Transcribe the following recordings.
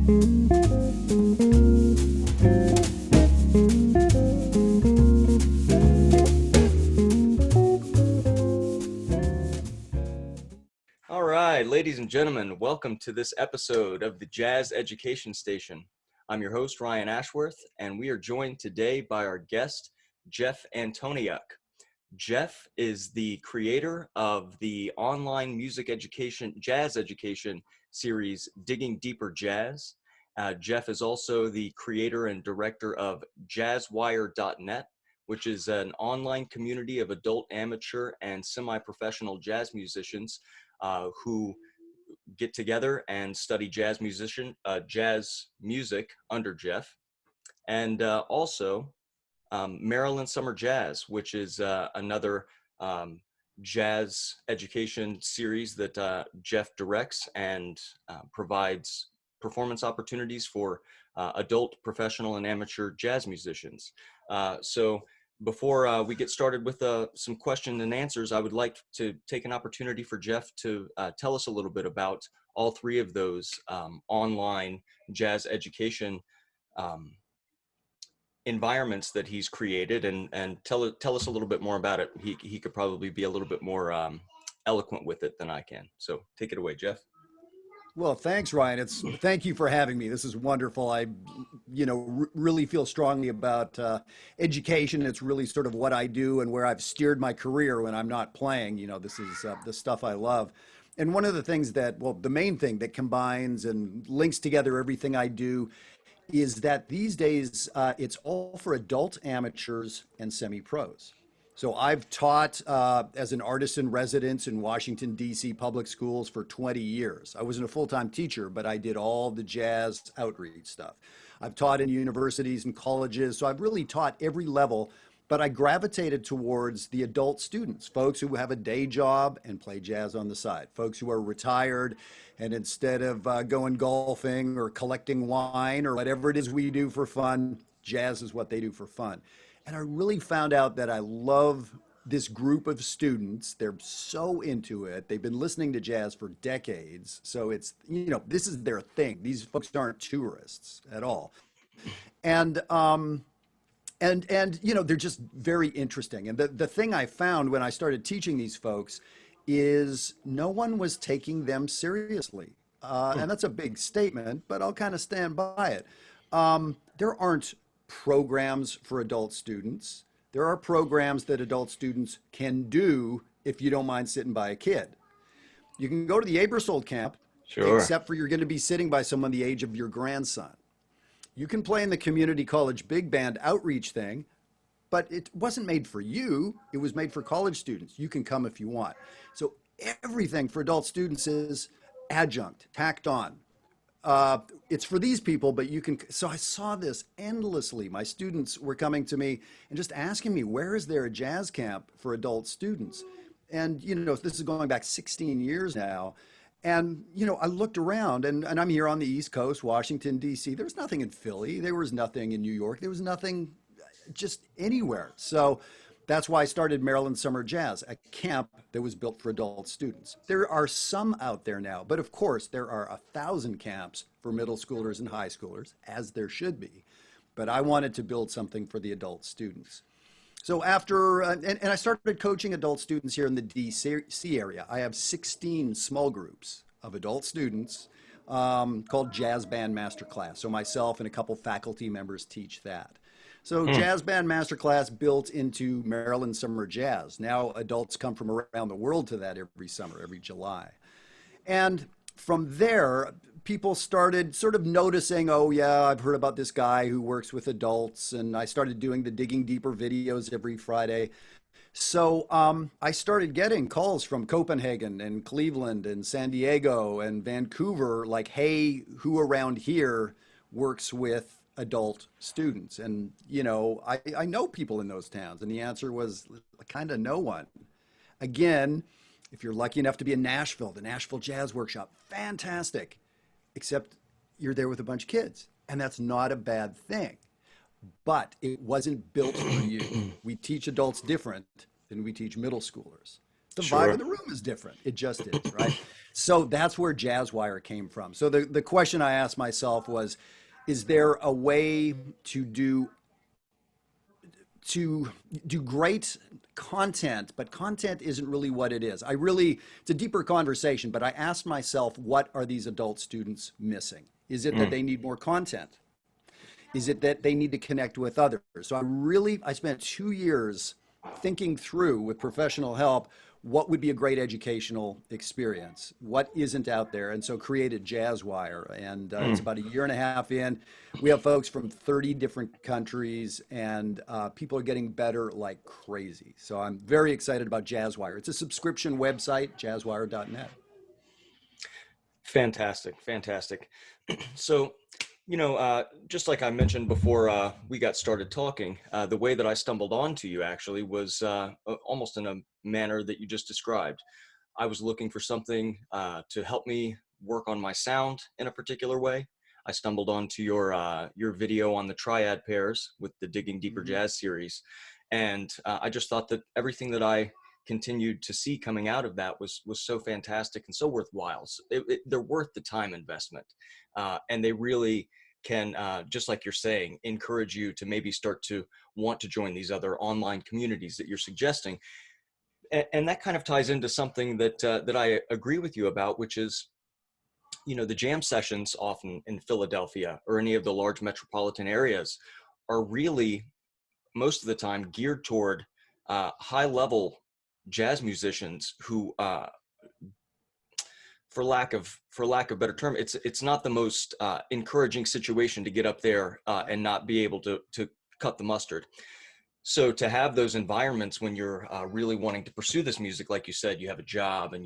All right, ladies and gentlemen, welcome to this episode of the Jazz Education Station. I'm your host, Ryan Ashworth, and we are joined today by our guest, Jeff Antioniuk. Jeff is the creator of the online music education, jazz education series, Digging Deeper Jazz. Jeff is also the creator and director of jazzwire.net, which is an online community of adult, amateur, and semi-professional jazz musicians who get together and study jazz music under Jeff. And also Maryland Summer Jazz, which is another jazz education series that Jeff directs and provides performance opportunities for adult, professional, and amateur jazz musicians. So before we get started with some question and answers, I would like to take an opportunity for Jeff to tell us a little bit about all three of those online jazz education environments that he's created, and tell us a little bit more about it. He could probably be a little bit more eloquent with it than I can. So take it away, Jeff. Well, thanks, Ryan. Thank you for having me. This is wonderful. I, really feel strongly about education. It's really sort of what I do and where I've steered my career when I'm not playing. This is the stuff I love. And one of the things the main thing that combines and links together everything I do is that these days it's all for adult amateurs and semi-pros. So I've taught as an artist in residence in Washington, D.C. public schools for 20 years. I wasn't a full-time teacher, but I did all the jazz outreach stuff. I've taught in universities and colleges, so I've really taught every level, but I gravitated towards the adult students, folks who have a day job and play jazz on the side, folks who are retired, and instead of going golfing or collecting wine or whatever it is we do for fun, jazz is what they do for fun. And I really found out that I love this group of students. They're so into it. They've been listening to jazz for decades. So it's, this is their thing. These folks aren't tourists at all. And they're just very interesting. And the thing I found when I started teaching these folks is no one was taking them seriously. And that's a big statement, but I'll kind of stand by it. There aren't programs for adult students. There are programs that adult students can do if you don't mind sitting by a kid. You can go to the Abersold camp, Sure. Except for you're going to be sitting by someone the age of your grandson. You can play in the community college big band outreach thing, but it wasn't made for you. It was made for college students. You can come if you want. So everything for adult students is adjunct, tacked on. It's for these people, but you can. So I saw this endlessly. My students were coming to me and just asking me, where is there a jazz camp for adult students? And, this is going back 16 years now. And, I looked around and I'm here on the East Coast, Washington, D.C. There was nothing in Philly. There was nothing in New York. There was nothing just anywhere. So that's why I started Maryland Summer Jazz, a camp that was built for adult students. There are some out there now, but of course there are 1,000 camps for middle schoolers and high schoolers, as there should be. But I wanted to build something for the adult students. So after, and I started coaching adult students here in the DC area. I have 16 small groups of adult students called Jazz Band Masterclass. So myself and a couple faculty members teach that. So Jazz Band Masterclass built into Maryland Summer Jazz. Now adults come from around the world to that every summer, every July. And from there, people started sort of noticing, oh yeah, I've heard about this guy who works with adults, and I started doing the Digging Deeper videos every Friday. So I started getting calls from Copenhagen and Cleveland and San Diego and Vancouver, like, hey, who around here works with adult students? And, I know people in those towns. And the answer was kind of no one. Again, if you're lucky enough to be in Nashville, the Nashville Jazz Workshop, fantastic. Except you're there with a bunch of kids. And that's not a bad thing. But it wasn't built for you. We teach adults different than we teach middle schoolers. the vibe Sure. of the room is different. It just is, right? So that's where Jazzwire came from. So the question I asked myself was, is there a way to do great content, but content isn't really what it is. It's a deeper conversation, but I asked myself, what are these adult students missing? Is it that Mm. they need more content? Is it that they need to connect with others? So I spent 2 years thinking through with professional help what would be a great educational experience, what isn't out there, and so created Jazzwire. And it's Mm. about a year and a half in. We have folks from 30 different countries, and people are getting better like crazy. So I'm very excited about Jazzwire. It's a subscription website, jazzwire.net. Fantastic, fantastic. So, just like I mentioned before we got started talking, the way that I stumbled onto you actually was almost in a manner that you just described. I was looking for something to help me work on my sound in a particular way. I stumbled onto your video on the triad pairs with the Digging Deeper Hmm. Jazz series, and I just thought that everything that I continued to see coming out of that was so fantastic and so worthwhile. So they're worth the time investment, and they really can, just like you're saying, encourage you to maybe start to want to join these other online communities that you're suggesting. And that kind of ties into something that I agree with you about, which is, the jam sessions often in Philadelphia or any of the large metropolitan areas are really most of the time geared toward high level jazz musicians who, for lack of better term, it's not the most encouraging situation to get up there and not be able to cut the mustard. So to have those environments when you're really wanting to pursue this music, like you said, you have a job and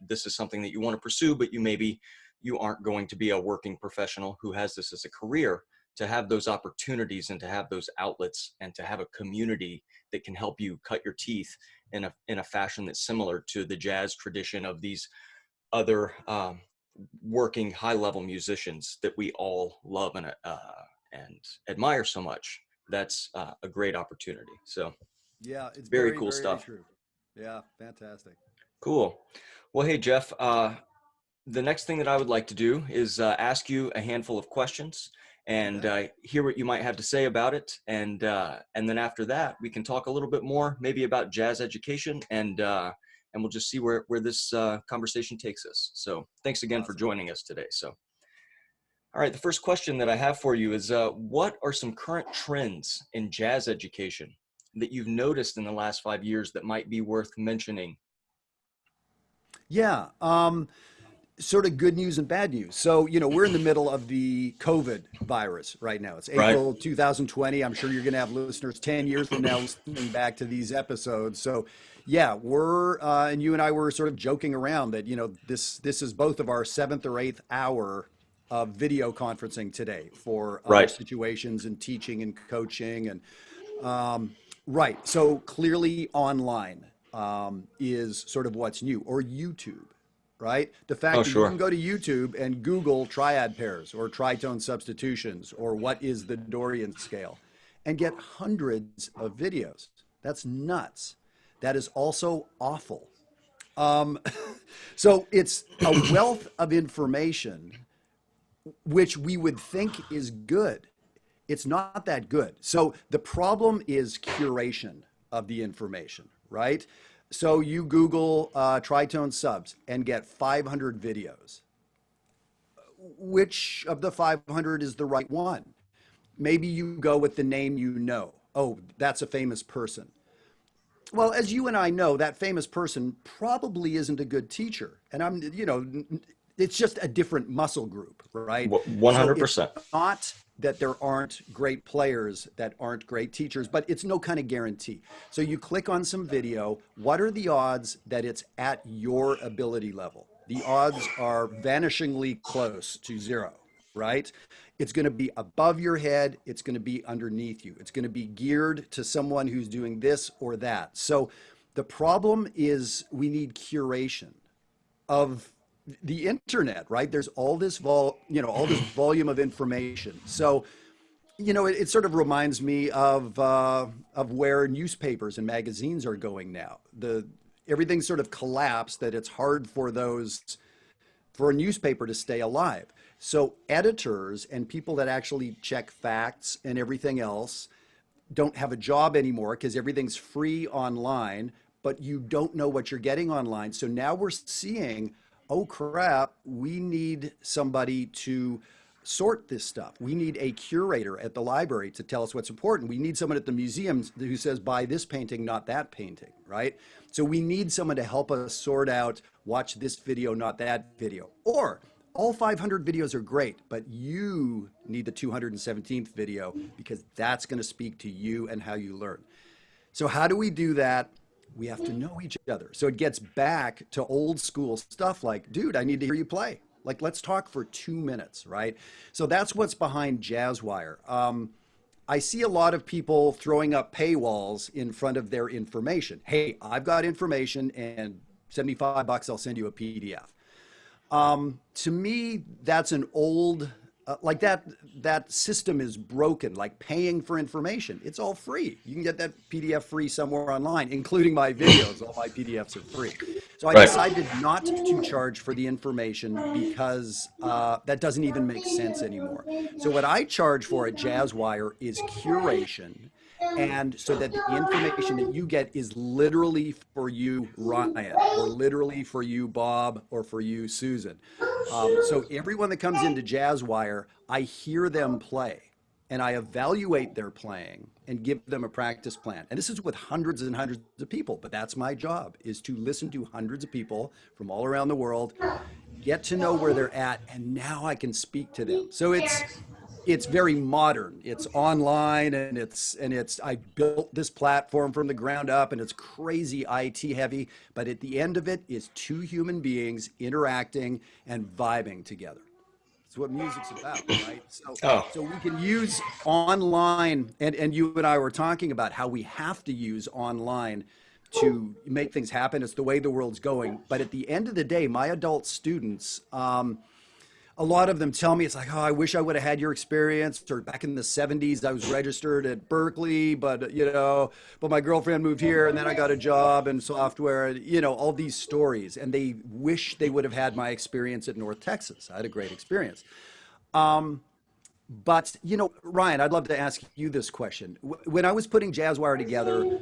this is something that you want to pursue, but you aren't going to be a working professional who has this as a career. To have those opportunities and to have those outlets and to have a community that can help you cut your teeth in a fashion that's similar to the jazz tradition of these other working high level musicians that we all love and admire so much. That's a great opportunity. So Yeah, it's very very, cool very stuff. true. Yeah, fantastic. Cool. Well, hey, Jeff, the next thing that I would like to do is ask you a handful of questions You and bet. hear what you might have to say about it. And then after that, we can talk a little bit more, maybe about jazz education, and we'll just see where this conversation takes us. So thanks again for Awesome. joining us today. So, all right, the first question that I have for you is what are some current trends in jazz education that you've noticed in the last 5 years that might be worth mentioning? Yeah. Sort of good news and bad news. So, we're in the middle of the COVID virus right now. It's Right. April 2020. I'm sure you're going to have listeners 10 years from now listening back to these episodes. So, yeah, and you and I were sort of joking around that, this is both of our seventh or eighth hour of video conferencing today for other Right. situations and teaching and coaching. Right. So clearly online is sort of what's new, or YouTube, right? The Oh, fact that you sure. can go to YouTube and Google triad pairs or tritone substitutions or what is the Dorian scale and get hundreds of videos. That's nuts. That is also awful. Um, so it's a wealth of information, which we would think is good. It's not that good. So the problem is curation of the information, right? So you Google tritone subs and get 500 videos. Which of the 500 is the right one? Maybe you go with the name you know. Oh, that's a famous person. Well, as you and I know, that famous person probably isn't a good teacher. And it's just a different muscle group, right? So it's 100%. not that there aren't great players that aren't great teachers, but it's no kind of guarantee. So you click on some video. What are the odds that it's at your ability level? The odds are vanishingly close to zero, right? It's going to be above your head. It's going to be underneath you. It's going to be geared to someone who's doing this or that. So the problem is we need curation of the internet, right? There's all this volume of information. So, it sort of reminds me of where newspapers and magazines are going now. everything's sort of collapsed that it's hard for for a newspaper to stay alive. So editors and people that actually check facts and everything else don't have a job anymore because everything's free online, but you don't know what you're getting online. So now we're seeing, oh crap, we need somebody to sort this stuff. We need a curator at the library to tell us what's important. We need someone at the museums who says, buy this painting, not that painting, right? So we need someone to help us sort out, watch this video, not that video. Or all 500 videos are great, but you need the 217th video because that's going to speak to you and how you learn. So how do we do that? We have to know each other. So it gets back to old school stuff like, dude, I need to hear you play. Like, let's talk for 2 minutes, right? So that's what's behind Jazzwire. I see a lot of people throwing up paywalls in front of their information. Hey, I've got information and $75, I'll send you a PDF. To me, that's an old, like that system is broken, like paying for information. It's all free. You can get that PDF free somewhere online, including my videos. All my PDFs are free. So I decided not to charge for the information because that doesn't even make sense anymore. So what I charge for at Jazzwire is curation. And so that the information that you get is literally for you, Ryan, or literally for you, Bob, or for you, Susan. So everyone that comes into Jazzwire, I hear them play and I evaluate their playing and give them a practice plan. And this is with hundreds and hundreds of people, but that's my job, is to listen to hundreds of people from all around the world, get to know where they're at, and now I can speak to them. So it's very modern. It's online and I built this platform from the ground up and it's crazy IT heavy, but at the end of it is two human beings interacting and vibing together. It's what music's about, right? Oh, So we can use online, and you and I were talking about how we have to use online to make things happen. It's the way the world's going. But at the end of the day, my adult students, a lot of them tell me, it's like, oh, I wish I would have had your experience. Or back in the 70s, I was registered at Berkeley, but but my girlfriend moved here and then I got a job in software, all these stories. And they wish they would have had my experience at North Texas. I had a great experience. But, Ryan, I'd love to ask you this question. When I was putting Jazzwire together,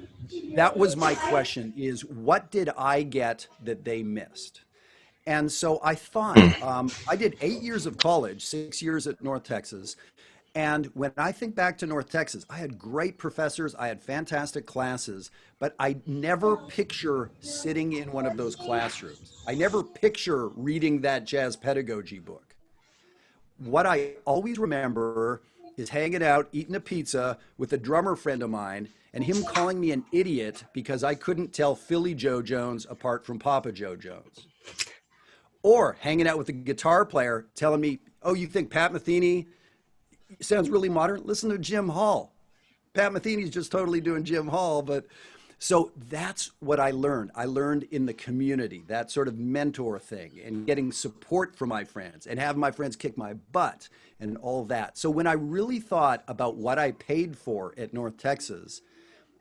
that was my question, is what did I get that they missed? And so I thought, I did 8 years of college, 6 years at North Texas. And when I think back to North Texas, I had great professors, I had fantastic classes, but I never picture sitting in one of those classrooms. I never picture reading that jazz pedagogy book. What I always remember is hanging out, eating a pizza with a drummer friend of mine, and him calling me an idiot because I couldn't tell Philly Joe Jones apart from Papa Joe Jones. Or hanging out with a guitar player telling me, oh, you think Pat Metheny sounds really modern? Listen to Jim Hall. Pat Metheny's just totally doing Jim Hall. But so that's what I learned. I learned in the community, that sort of mentor thing and getting support from my friends and having my friends kick my butt and all that. So when I really thought about what I paid for at North Texas,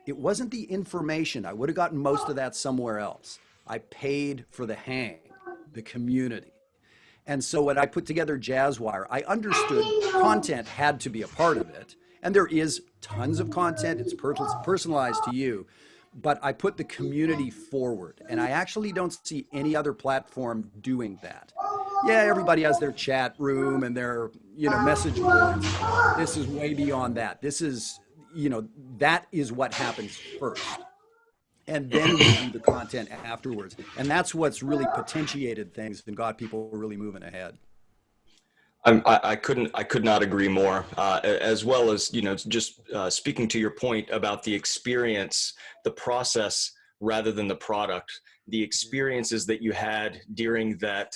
it wasn't the information. I would have gotten most of that somewhere else. I paid for the hang, the community. And so when I put together Jazzwire, I understood content had to be a part of it. And there is tons of content. It's personalized to you. But I put the community forward. And I actually don't see any other platform doing that. Yeah, everybody has their chat room and their, message boards. This is way beyond that. This is, that is what happens first. And then we do the content afterwards. And that's what's really potentiated things and got people really moving ahead. I could not agree more. As well as just speaking to your point about the experience, the process rather than the product, the experiences that you had during that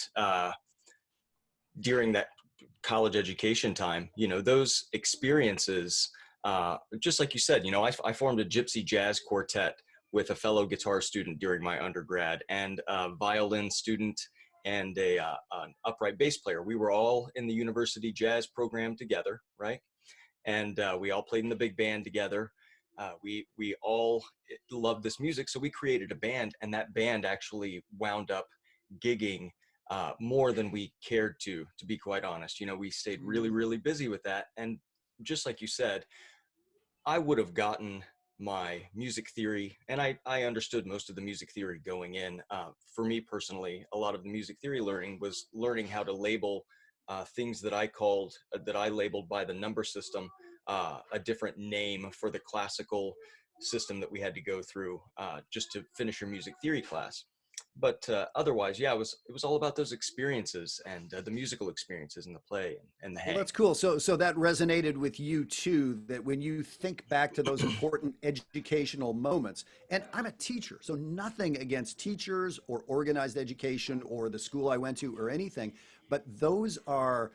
college education time. Those experiences, just like you said, I formed a gypsy jazz quartet with a fellow guitar student during my undergrad and a violin student and an upright bass player. We were all in the university jazz program together, right? And we all played in the big band together. We all loved this music, so we created a band, and that band actually wound up gigging more than we cared to be quite honest. We stayed really, really busy with that. And just like you said, I would have gotten my music theory, and I understood most of the music theory going in. For me personally, a lot of the music theory learning was learning how to label things that I labeled by the number system, a different name for the classical system that we had to go through just to finish your music theory class. But otherwise, yeah, it was all about those experiences and the musical experiences and the play and the Well, hang. that's cool. So that resonated with you too, that when you think back to those important educational moments, and I'm a teacher, so nothing against teachers or organized education or the school I went to or anything, but those are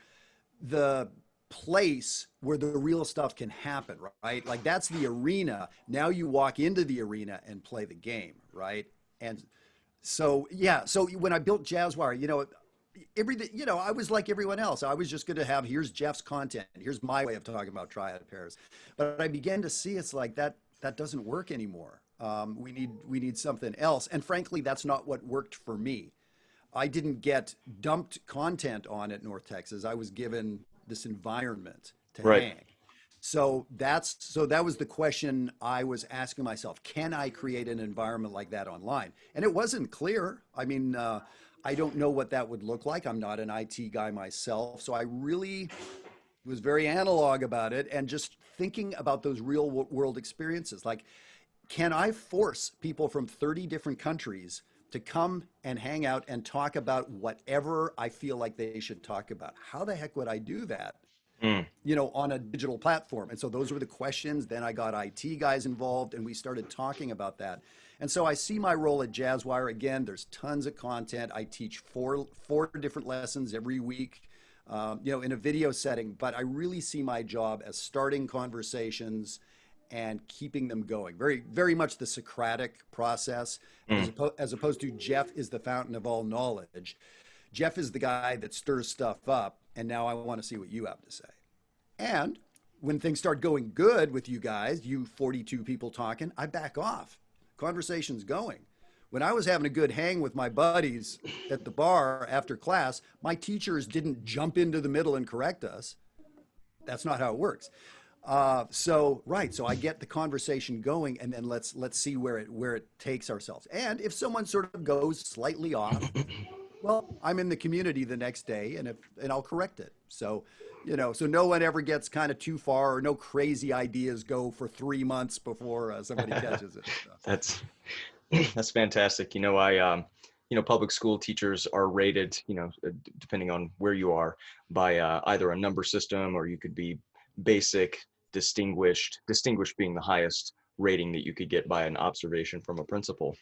the place where the real stuff can happen, right? Like that's the arena. Now you walk into the arena and play the game, right? And so yeah, so when I built Jazzwire, everything, I was like everyone else. I was just going to have, here's Jeff's content, here's my way of talking about triad pairs. But I began to see it's like that doesn't work anymore. We need something else. And frankly, that's not what worked for me. I didn't get dumped content on at North Texas. I was given this environment to Right. hang. So that was the question I was asking myself. Can I create an environment like that online? And it wasn't clear. I mean, I don't know what that would look like. I'm not an IT guy myself. So I really was very analog about it and just thinking about those real world experiences. Like, can I force people from 30 different countries to come and hang out and talk about whatever I feel like they should talk about? How the heck would I do that? Mm. On a digital platform. And so those were the questions. Then I got IT guys involved and we started talking about that. And so I see my role at Jazzwire. Again, there's tons of content. I teach four different lessons every week, in a video setting. But I really see my job as starting conversations and keeping them going. Very, very much the Socratic process, Mm. as opposed to Jeff is the fountain of all knowledge. Jeff is the guy that stirs stuff up, and now I want to see what you have to say. And when things start going good with you guys, you 42 people talking, I back off. Conversation's going. When I was having a good hang with my buddies at the bar after class, my teachers didn't jump into the middle and correct us. That's not how it works. So I get the conversation going, and then let's see where it takes ourselves. And if someone sort of goes slightly off, well, I'm in the community the next day, and I'll correct it. So no one ever gets kind of too far, or no crazy ideas go for 3 months before somebody catches it. So. That's that's fantastic. Public school teachers are rated, depending on where you are, by either a number system, or you could be basic, distinguished being the highest rating that you could get by an observation from a principal.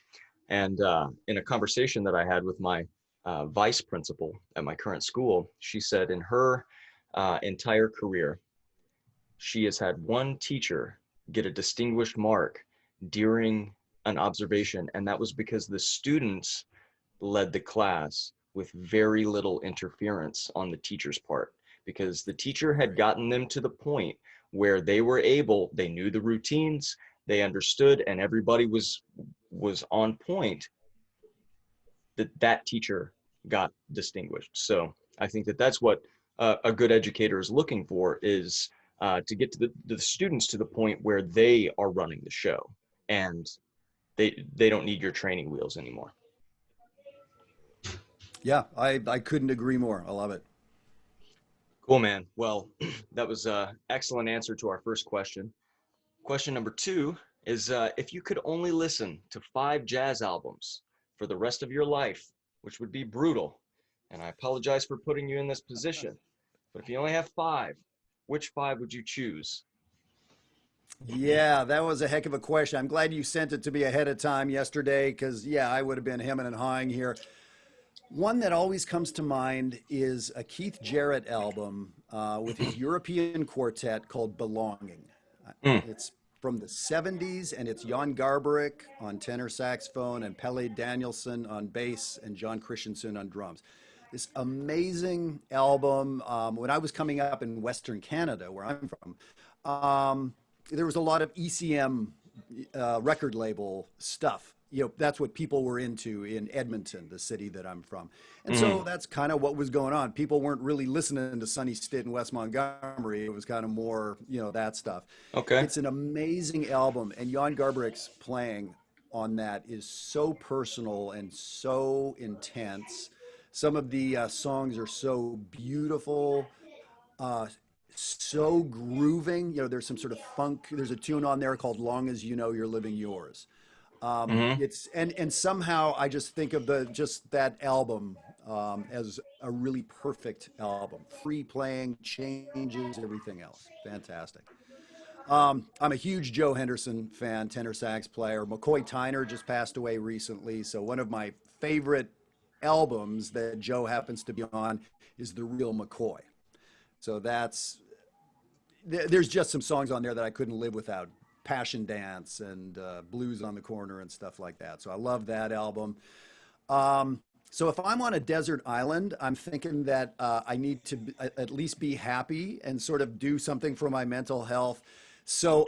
And in a conversation that I had with my vice principal at my current school, she said in her entire career, she has had one teacher get a distinguished mark during an observation, and that was because the students led the class with very little interference on the teacher's part, because the teacher had gotten them to the point where they knew the routines, they understood, and everybody was on point. That teacher got distinguished. So I think that's what a good educator is looking for, is to get to the students to the point where they are running the show, and they don't need your training wheels anymore. Yeah, I couldn't agree more. I love it. Cool, man. Well, that was an excellent answer to our first question. Question number two is, if you could only listen to 5 jazz albums for the rest of your life, which would be brutal, and I apologize for putting you in this position, but if you only have 5, which 5 would you choose? Yeah, that was a heck of a question. I'm glad you sent it to me ahead of time yesterday because, yeah, I would have been hemming and hawing here. One that always comes to mind is a Keith Jarrett album with his European quartet called Belonging. Mm. It's from the 70s, and it's Jan Garbarek on tenor saxophone and Pelle Danielson on bass and John Christensen on drums. This amazing album. When I was coming up in Western Canada, where I'm from, there was a lot of ECM record label stuff. That's what people were into in Edmonton, the city that I'm from. And so Mm, that's kind of what was going on. People weren't really listening to Sunny Stitt and West Montgomery. It was kind of more, that stuff. okay. It's an amazing album, and Jan Garbarik's playing on that is so personal and so intense. Some of the songs are so beautiful, uh, so grooving. There's some sort of funk. There's a tune on there called "Long as You Know You're Living Yours." Hmm. It's and somehow I just think of the just that album as a really perfect album. Free playing, changes, everything else. Fantastic. I'm a huge Joe Henderson fan, tenor sax player. McCoy Tyner just passed away recently, so one of my favorite albums that Joe happens to be on is The Real McCoy. So there's just some songs on there that I couldn't live without. Passion Dance and Blues on the Corner and stuff like that. So I love that album. So if I'm on a desert island, I'm thinking that I need to at least be happy and sort of do something for my mental health. So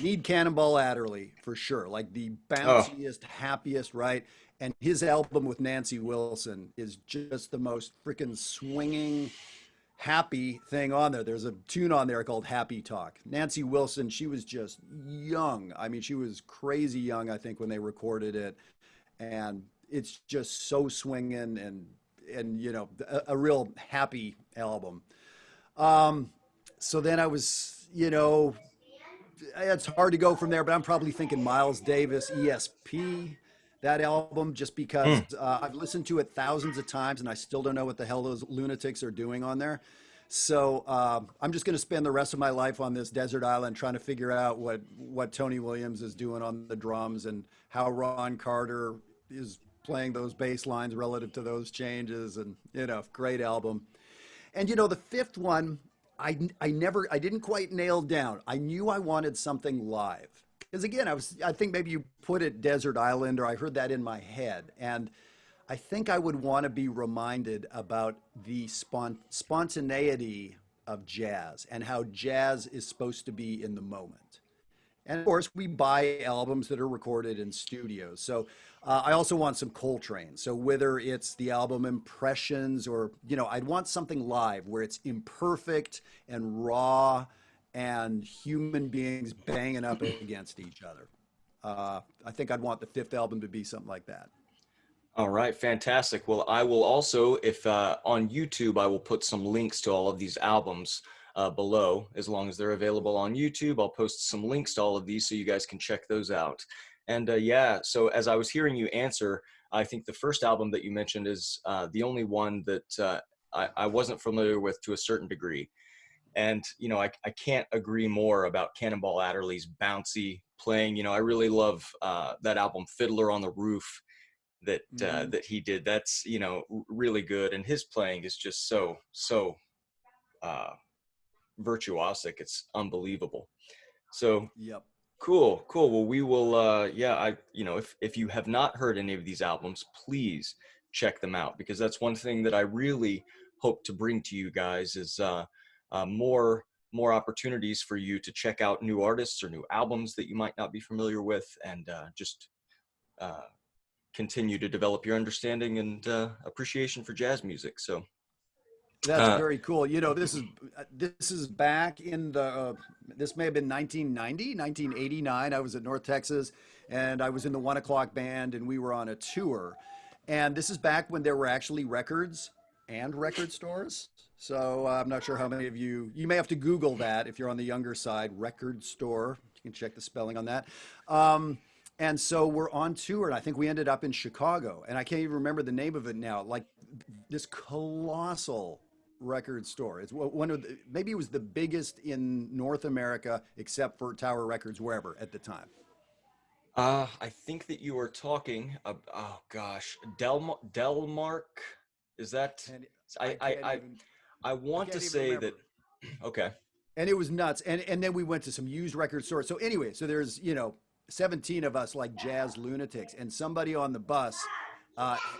need Cannonball Adderley for sure, like the Oh, bounciest, happiest, right? And his album with Nancy Wilson is just the most freaking swinging, happy thing on there. There's a tune on there called Happy Talk. Nancy Wilson, she was just young. I mean, she was crazy young, I think, when they recorded it. And it's just so swinging and a real happy album. Um, so then I was, it's hard to go from there, but I'm probably thinking Miles Davis, ESP, that album, just because mm. I've listened to it thousands of times and I still don't know what the hell those lunatics are doing on there. So I'm just going to spend the rest of my life on this desert island trying to figure out what Tony Williams is doing on the drums and how Ron Carter is playing those bass lines relative to those changes. And, great album. And the fifth one, I didn't quite nail down. I knew I wanted something live. Because again, I think maybe you put it Desert Island, or I heard that in my head. And I think I would want to be reminded about the spontaneity of jazz and how jazz is supposed to be in the moment. And of course, we buy albums that are recorded in studios. So I also want some Coltrane. So whether it's the album Impressions or, I'd want something live where it's imperfect and raw and human beings banging up against each other. I think I'd want the fifth album to be something like that. All right, fantastic. Well, I will also, if on YouTube, I will put some links to all of these albums below, as long as they're available on YouTube. I'll post some links to all of these so you guys can check those out. And yeah, so as I was hearing you answer, I think the first album that you mentioned is the only one that I wasn't familiar with to a certain degree. And, I can't agree more about Cannonball Adderley's bouncy playing. I really love that album, Fiddler on the Roof, Mm-hmm. that he did. That's really good, and his playing is just so uh, virtuosic. It's unbelievable. So Yep. cool. Well, we will. Yeah, if you have not heard any of these albums, please check them out, because that's one thing that I really hope to bring to you guys is more opportunities for you to check out new artists or new albums that you might not be familiar with, and just uh, continue to develop your understanding and appreciation for jazz music. So, That's uh, very cool. This is back in the this may have been 1990, 1989. I was at North Texas, and I was in the 1 O'Clock band, and we were on a tour. And this is back when there were actually records and record stores. So I'm not sure how many of you may have to Google that if you're on the younger side. Record store. You can check the spelling on that. Um, and so we're on tour, and I think we ended up in Chicago, and I can't even remember the name of it now. Like this colossal record store. It's one of maybe it was the biggest in North America, except for Tower Records, wherever at the time. I think that you are talking. Oh gosh, Delmark. Is that? And I I I can't I, even I I want to can't even say that. remember. Okay. And it was nuts. And then we went to some used record stores. So anyway, so there's 17 of us like jazz lunatics, and somebody on the bus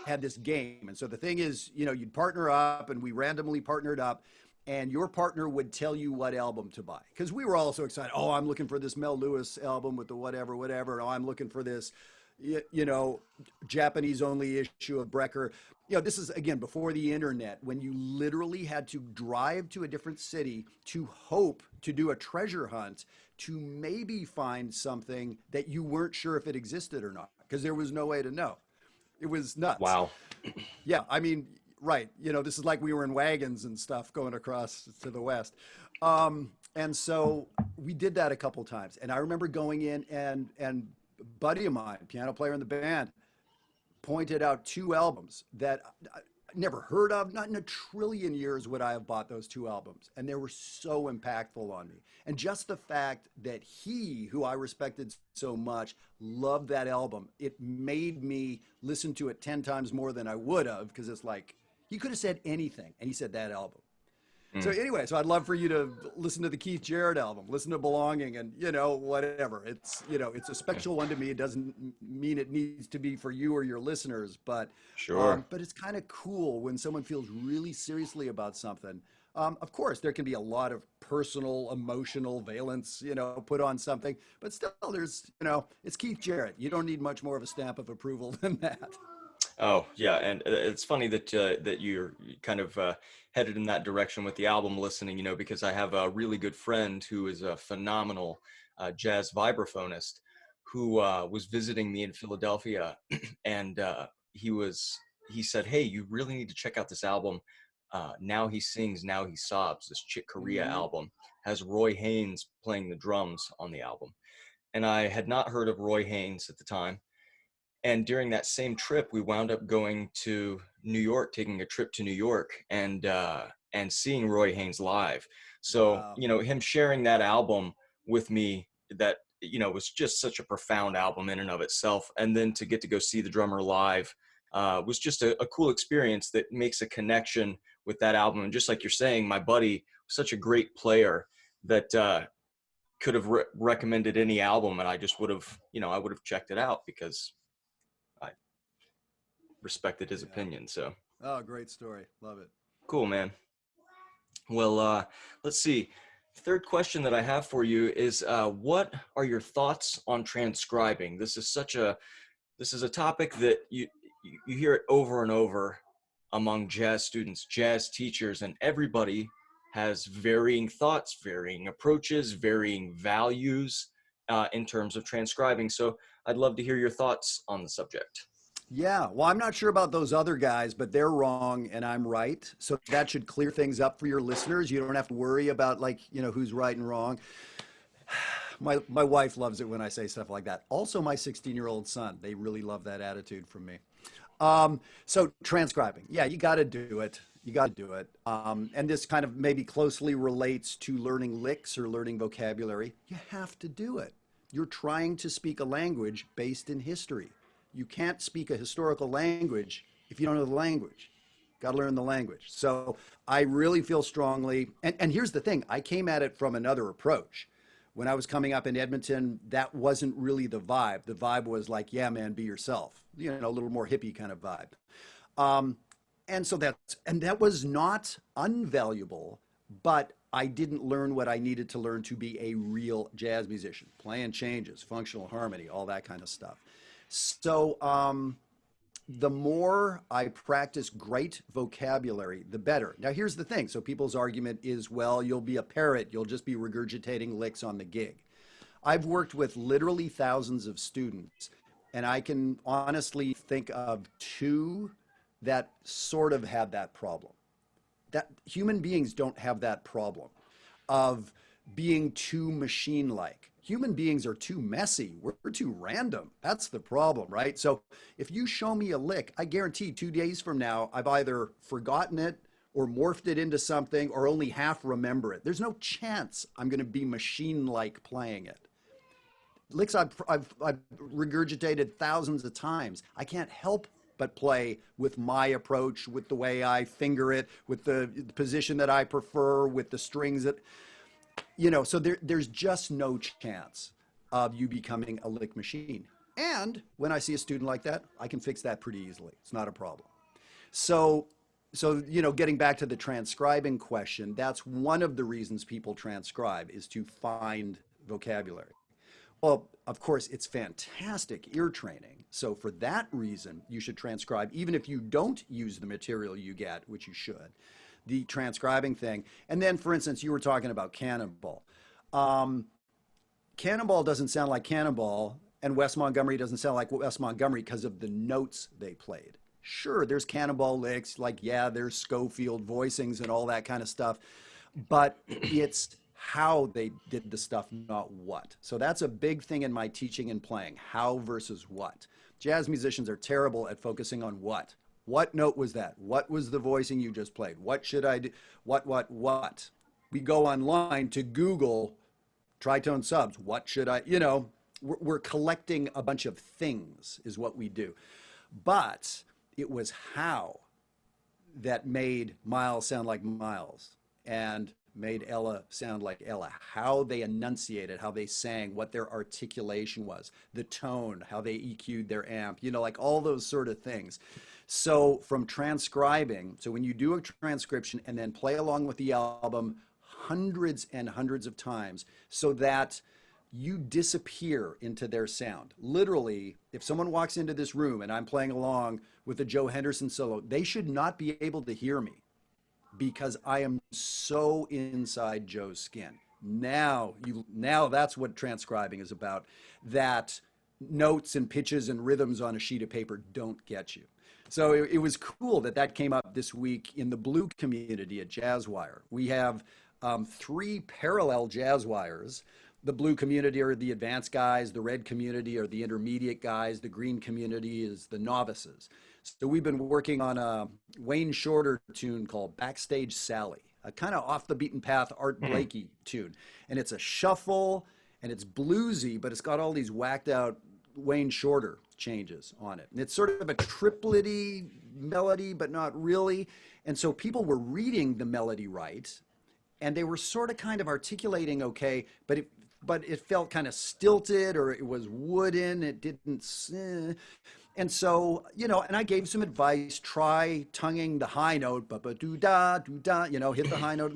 had this game. And so the thing is, you'd partner up, and we randomly partnered up, and your partner would tell you what album to buy. Because we were all so excited. Oh, I'm looking for this Mel Lewis album with the whatever, whatever. Oh, I'm looking for this, you know, Japanese only issue of Brecker. You know, this is, again, before the internet, when you literally had to drive to a different city to hope to do a treasure hunt to maybe find something that you weren't sure if it existed or not, because there was no way to know. It was nuts. Wow. Yeah, I mean, right. You know, this is like we were in wagons and stuff going across to the west. And so we did that a couple times. And I remember going in and a buddy of mine, piano player in the band, pointed out two albums that I never heard of. Not in a trillion years would I have bought those two albums. And they were so impactful on me. And just the fact that he, who I respected so much, loved that album, it made me listen to it 10 times more than I would have, because it's like, he could have said anything, and he said that album. So anyway, so I'd love for you to listen to the Keith Jarrett album, listen to Belonging, and, you know, whatever. It's, you know, it's a special one to me. It doesn't mean it needs to be for you or your listeners, Sure. but it's kind of cool when someone feels really seriously about something. Of course, there can be a lot of personal, emotional valence, you know, put on something, but still there's, you know, it's Keith Jarrett. You don't need much more of a stamp of approval than that. Oh yeah, and it's funny that you're kind of headed in that direction with the album listening, you know, because I have a really good friend who is a phenomenal jazz vibraphonist who was visiting me in Philadelphia, and he said, "Hey, you really need to check out this album. Now He Sings, Now He Sobs. This Chick Corea Mm-hmm. album has Roy Haynes playing the drums on the album." And I had not heard of Roy Haynes at the time. And during that same trip, we wound up going to New York, taking a trip to New York, and seeing Roy Haynes live. So, Wow. you know, him sharing that album with me, that, you know, was just such a profound album in and of itself. And then to get to go see the drummer live was just a cool experience that makes a connection with that album. And just like you're saying, my buddy was such a great player that could have recommended any album, and I just would have, you know, I would have checked it out because I respected his Yeah. opinion. So Oh, great story. Love it. cool, man. Well, let's see. Third question that I have for you is, what are your thoughts on transcribing? This is a topic that you hear it over and over among jazz students, jazz teachers, and everybody has varying thoughts, varying approaches, varying values in terms of transcribing. So I'd love to hear your thoughts on the subject. Yeah, well, I'm not sure about those other guys, but they're wrong and I'm right. So that should clear things up for your listeners. You don't have to worry about, like, you know, who's right and wrong. My wife loves it when I say stuff like that. Also, my 16-year-old son, they really love that attitude from me. So transcribing, yeah, you got to do it. You got to do it. And this kind of maybe closely relates to learning licks or learning vocabulary. You have to do it. You're trying to speak a language based in history. You can't speak a historical language if you don't know the language. Got to learn the language. So I really feel strongly, and here's the thing, I came at it from another approach. When I was coming up in Edmonton, that wasn't really the vibe. The vibe was like, yeah, man, be yourself. You know, a little more hippie kind of vibe. Um, and that was not unvaluable, but I didn't learn what I needed to learn to be a real jazz musician, playing changes, functional harmony, all that kind of stuff. So the more I practice great vocabulary, the better. Now, here's the thing. So people's argument is, well, you'll be a parrot. You'll just be regurgitating licks on the gig. I've worked with literally thousands of students, and I can honestly think of two that sort of had that problem. That human beings don't have that problem of being too machine-like. Human beings are too messy. We're too random. That's the problem, right? So if you show me a lick, I guarantee 2 days from now, I've either forgotten it or morphed it into something or only half remember it. There's no chance I'm going to be machine-like playing it. Licks I've regurgitated thousands of times. I can't help but play with my approach, with the way I finger it, with the position that I prefer, with the strings that, you know, so there's just no chance of you becoming a lick machine. And when I see a student like that, I can fix that pretty easily. It's not a problem. So So, getting back to the transcribing question, that's one of the reasons people transcribe is to find vocabulary. Well, of course, it's fantastic ear training. So, for that reason, you should transcribe, even if you don't use the material you get, which you should, the transcribing thing. And then, for instance, you were talking about Cannonball. Um, Cannonball doesn't sound like Cannonball, and West Montgomery doesn't sound like West Montgomery because of the notes they played. Sure, there's Cannonball licks, like, yeah, there's Schofield voicings and all that kind of stuff, but it's how they did the stuff, not what. So that's a big thing in my teaching and playing, how versus what. Jazz musicians are terrible at focusing on what. What note was that? What was the voicing you just played? What should I do? What? We go online to Google tritone subs. What should I, we're collecting a bunch of things is what we do. But it was how that made Miles sound like Miles and made Ella sound like Ella, how they enunciated, how they sang, what their articulation was, the tone, how they EQ'd their amp, like all those sort of things. So from transcribing, so when you do a transcription and then play along with the album hundreds and hundreds of times so that you disappear into their sound. Literally, if someone walks into this room and I'm playing along with a Joe Henderson solo, they should not be able to hear me because I am so inside Joe's skin. Now that's what transcribing is about. That notes and pitches and rhythms on a sheet of paper don't get you. So it was cool that came up this week in the blue community at Jazzwire. We have 3 parallel Jazzwires. The blue community are the advanced guys, the red community are the intermediate guys, the green community is the novices. So we've been working on a Wayne Shorter tune called Backstage Sally, a kind of off the beaten path Art Blakey tune. And it's a shuffle and it's bluesy, but it's got all these whacked out Wayne Shorter changes on it. And it's sort of a triplety melody, but not really. And so people were reading the melody right, and they were sort of kind of articulating okay, but it felt kind of stilted or it was wooden. It didn't. And so, and I gave some advice, try tonguing the high note, ba-ba-doo-da, doo-da, hit the high note,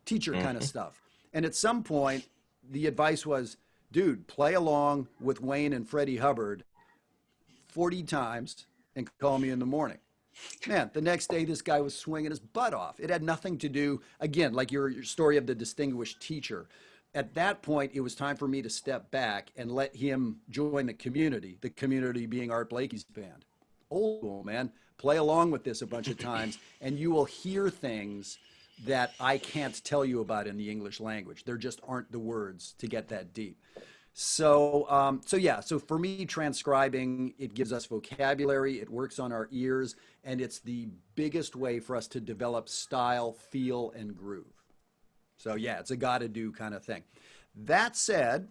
teacher kind of stuff. And at some point, the advice was, dude, play along with Wayne and Freddie Hubbard 40 times and call me in the morning. Man, the next day, this guy was swinging his butt off. It had nothing to do, again, like your story of the distinguished teacher. At that point, it was time for me to step back and let him join the community being Art Blakey's band. Old school, man. Play along with this a bunch of times, and you will hear things that I can't tell you about in the English language. There just aren't the words to get that deep. So for me, transcribing, it gives us vocabulary, it works on our ears, and it's the biggest way for us to develop style, feel, and groove. So yeah, it's a gotta do kind of thing. That said,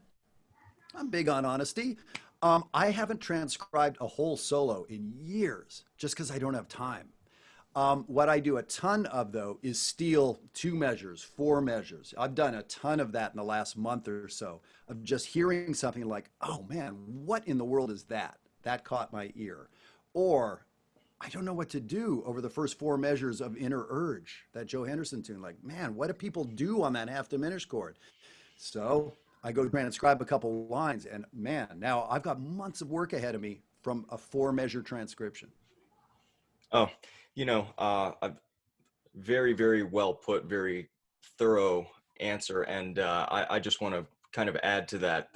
I'm big on honesty. I haven't transcribed a whole solo in years just because I don't have time. What I do a ton of, though, is steal 2 measures, 4 measures. I've done a ton of that in the last month or so, of just hearing something like, oh man, what in the world is that? That caught my ear. Or, I don't know what to do over the first 4 measures of Inner Urge, that Joe Henderson tune. Like, man, what do people do on that half diminished chord? So I go transcribe a couple lines, and man, now I've got months of work ahead of me from a 4-measure transcription. Oh, a very, very well put, very thorough answer. And I just want to kind of add to that,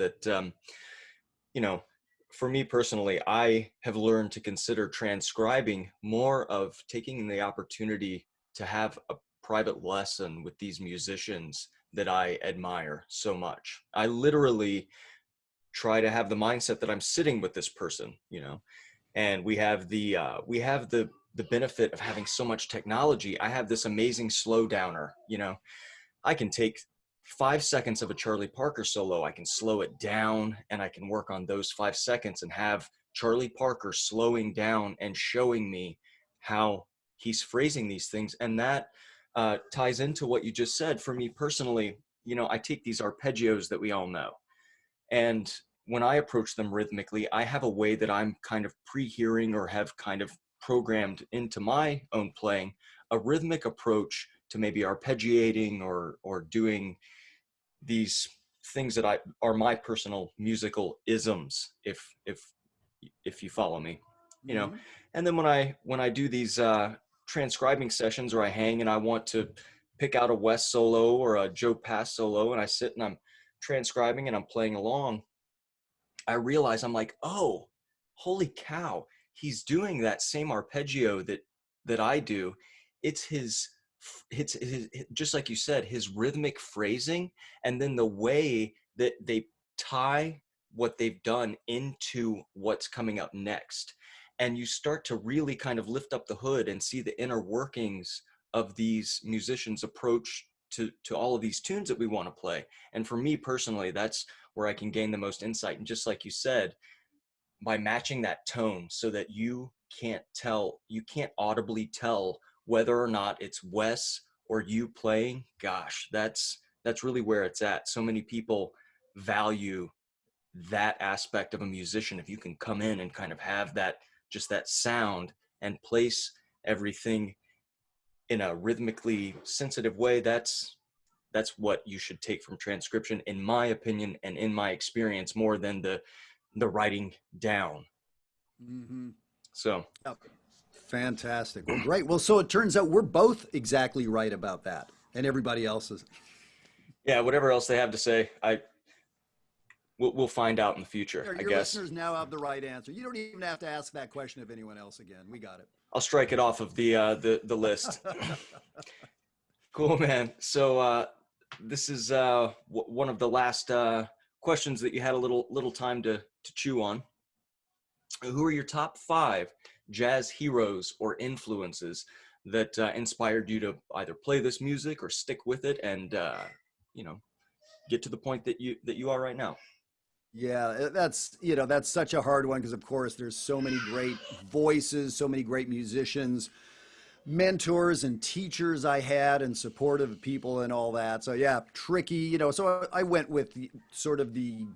for me personally, I have learned to consider transcribing more of taking the opportunity to have a private lesson with these musicians that I admire so much. I literally try to have the mindset that I'm sitting with this person, and we have the benefit of having so much technology. I have this amazing slow downer, I can take 5 seconds of a Charlie Parker solo, I can slow it down and I can work on those 5 seconds and have Charlie Parker slowing down and showing me how he's phrasing these things. And that ties into what you just said. For me personally, I take these arpeggios that we all know. And when I approach them rhythmically, I have a way that I'm kind of pre-hearing or have kind of programmed into my own playing a rhythmic approach to maybe arpeggiating or doing these things that are my personal musical isms, if you follow me, you know. Mm-hmm. And then when I do these transcribing sessions, or I hang and I want to pick out a Wes solo or a Joe Pass solo, and I sit and I'm transcribing and I'm playing along, I realize I'm like, oh, holy cow, he's doing that same arpeggio that I do. It's his, just like you said, his rhythmic phrasing, and then the way that they tie what they've done into what's coming up next. And you start to really kind of lift up the hood and see the inner workings of these musicians' approach to all of these tunes that we want to play. And for me personally, that's where I can gain the most insight. And just like you said, by matching that tone so that you can't audibly tell whether or not it's Wes or you playing, gosh, that's really where it's at. So many people value that aspect of a musician. If you can come in and kind of have that, just that sound, and place everything in a rhythmically sensitive way, that's what you should take from transcription, in my opinion and in my experience, more than the writing down. Mm-hmm. So Yep. Fantastic. Well, great. Well, so it turns out we're both exactly right about that, and everybody else is. yeah, whatever else they have to say, we'll find out in the future, I Your guess. listeners now have the right answer. You don't even have to ask that question of anyone else again. We got it. I'll strike it off of the list. Cool, man. So this is one of the last questions that you had a little time to chew on. Who are your top 5 jazz heroes or influences that inspired you to either play this music or stick with it, and you know, get to the point that you are right now? Yeah, that's such a hard one because of course there's so many great voices, so many great musicians, mentors and teachers I had, and supportive people and all that. So yeah, tricky, so I went with sort of the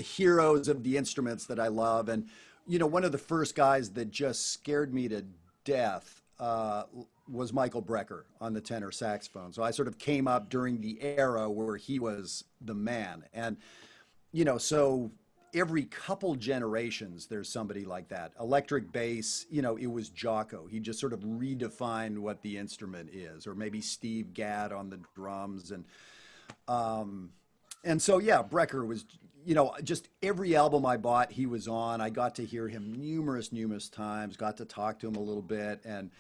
heroes of the instruments that I love. And one of the first guys that just scared me to death was Michael Brecker on the tenor saxophone. So I sort of came up during the era where he was the man. And so every couple generations, there's somebody like that. Electric bass, it was Jocko. He just sort of redefined what the instrument is, or maybe Steve Gadd on the drums. And so, yeah, Brecker was, just every album I bought, he was on. I got to hear him numerous times, got to talk to him a little bit. And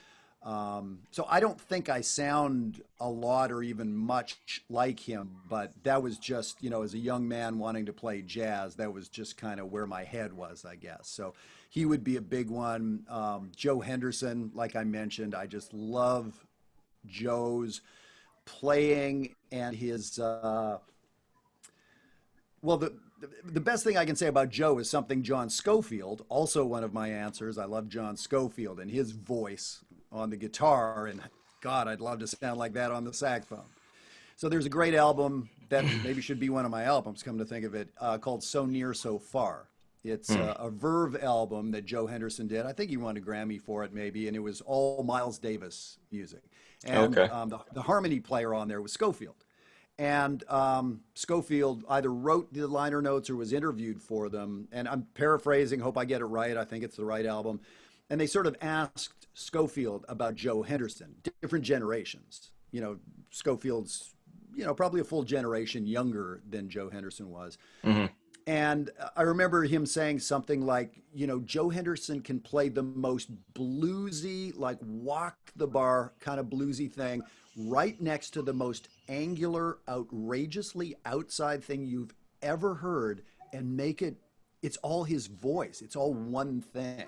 so I don't think I sound a lot or even much like him, but that was just, as a young man wanting to play jazz, that was just kind of where my head was, I guess. So he would be a big one. Joe Henderson, like I mentioned, I just love Joe's playing and his, well, the best thing I can say about Joe is something John Scofield, also one of my answers. I love John Scofield and his voice on the guitar, and God, I'd love to sound like that on the saxophone. So there's a great album that maybe should be one of my albums, come to think of it, called So Near, So Far. It's a Verve album that Joe Henderson did. I think he won a Grammy for it maybe, and it was all Miles Davis music. And Okay. the harmony player on there was Scofield. And Scofield either wrote the liner notes or was interviewed for them. And I'm paraphrasing, hope I get it right. I think it's the right album. And they sort of asked Scofield about Joe Henderson, different generations. Scofield's, probably a full generation younger than Joe Henderson was. Mm-hmm. And I remember him saying something like, Joe Henderson can play the most bluesy, like walk the bar kind of bluesy thing right next to the most angular, outrageously outside thing you've ever heard, and it's all his voice. It's all one thing.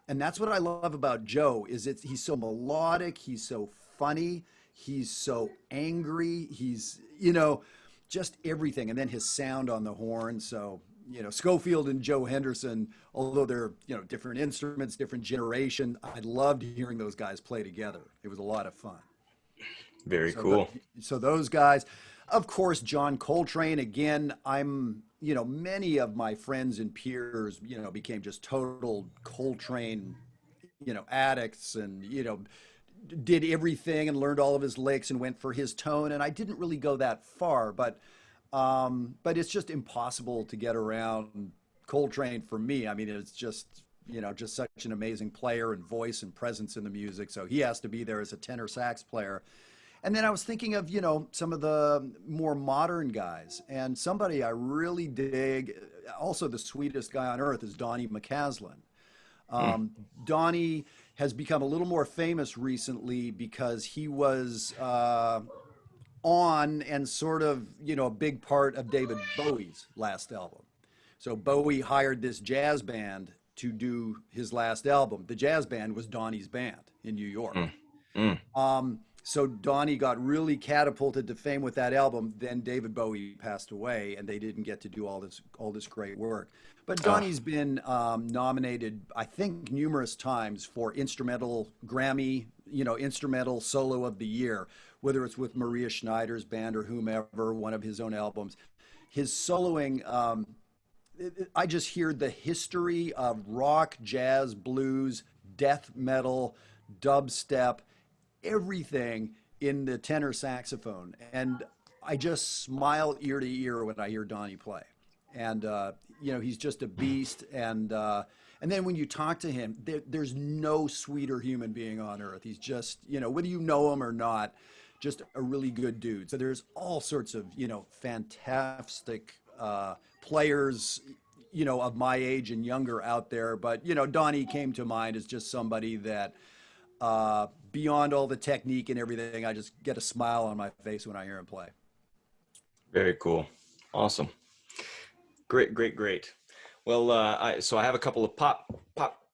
And that's what I love about Joe is he's so melodic, he's so funny, he's so angry, he's, just everything. And then his sound on the horn. So, Scofield and Joe Henderson, although they're, different instruments, different generation, I loved hearing those guys play together. It was a lot of fun. Very cool. So those guys, of course, John Coltrane, again, many of my friends and peers, became just total Coltrane addicts and, did everything and learned all of his licks and went for his tone. And I didn't really go that far, but it's just impossible to get around Coltrane for me. I mean, it's just such an amazing player and voice and presence in the music. So he has to be there as a tenor sax player. And then I was thinking of, some of the more modern guys. And somebody I really dig, also the sweetest guy on earth, is Donnie McCaslin. Mm. Donnie has become a little more famous recently because he was on and sort of, a big part of David Bowie's last album. So Bowie hired this jazz band to do his last album. The jazz band was Donnie's band in New York. Mm. Mm. So Donnie got really catapulted to fame with that album. Then David Bowie passed away, and they didn't get to do all this great work. But Oh, Donnie's been nominated, I think, numerous times for instrumental Grammy, instrumental solo of the year, whether it's with Maria Schneider's band or whomever, one of his own albums. His soloing, I just hear the history of rock, jazz, blues, death metal, dubstep, everything in the tenor saxophone. And I just smile ear to ear when I hear Donnie play. And, he's just a beast. And then when you talk to him, there's no sweeter human being on earth. He's just, whether you know him or not, just a really good dude. So there's all sorts of, fantastic players, of my age and younger out there. But, Donnie came to mind as just somebody that, beyond all the technique and everything, I just get a smile on my face when I hear him play. very cool. Awesome. Great, great, great. Well, so I have a couple of pop